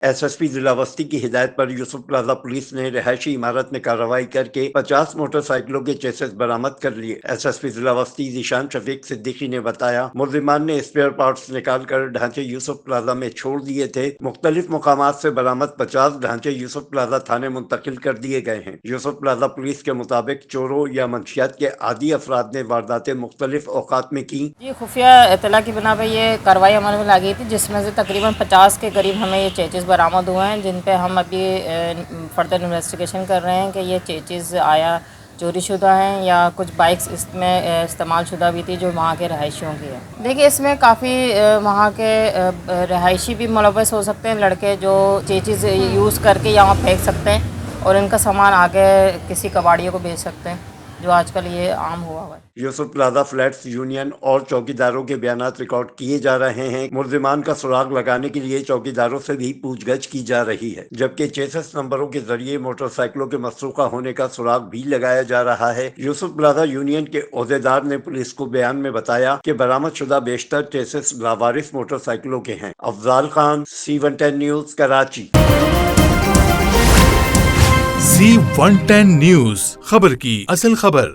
SSP ضلع وسطی کی ہدایت پر یوسف پلازا پولیس نے رہائشی عمارت میں کارروائی کر کے 50 موٹر سائیکلوں کے چیسز برآمد کر لیے۔ SSP ضلع وسطی ذیشان شفیق صدیقی نے بتایا، ملزمان نے اسپیئر پارٹس نکال کر ڈھانچے یوسف پلازا میں چھوڑ دیے تھے۔ مختلف مقامات سے برآمد 50 ڈھانچے یوسف پلازا تھانے منتقل کر دیے گئے ہیں۔ یوسف پلازا پولیس کے مطابق چوروں یا منشیات کے عادی افراد نے وارداتیں مختلف اوقات میں کی۔ جی، خفیہ اطلاع کی بنا پہ یہ کارروائی عمل میں لاگی تھی، جس میں سے تقریباً 50 کے قریب ہمیں یہ چیچز برآمد ہوئے ہیں، جن پہ ہم ابھی فردر انویسٹیگیشن کر رہے ہیں کہ یہ چیچز آیا چوری شدہ ہیں یا کچھ بائکس اس میں استعمال شدہ بھی تھی جو وہاں کے رہائشیوں کی ہے۔ دیکھیے، اس میں کافی وہاں کے رہائشی بھی ملوث ہو سکتے ہیں، لڑکے جو چیچز یوز کر کے یہاں پھینک سکتے ہیں اور ان کا سامان آگے کسی کباڑیوں کو بیچ سکتے ہیں، جو آج کل یہ عام ہوا ہے۔ یوسف پلازا فلیٹس یونین اور چوکیداروں کے بیانات ریکارڈ کیے جا رہے ہیں۔ ملزمان کا سراغ لگانے کے لیے چوکیداروں سے بھی پوچھ گچھ کی جا رہی ہے، جبکہ چیسس نمبروں کے ذریعے موٹر سائیکلوں کے مسروقہ ہونے کا سراغ بھی لگایا جا رہا ہے۔ یوسف پلازا یونین کے عہدیدار نے پولیس کو بیان میں بتایا کہ برآمد شدہ بیشتر چیسس لاوارث موٹر سائیکلوں کے ہیں۔ Afzal Khan, C110 news, Karachi. C110 news, خبر کی اصل خبر۔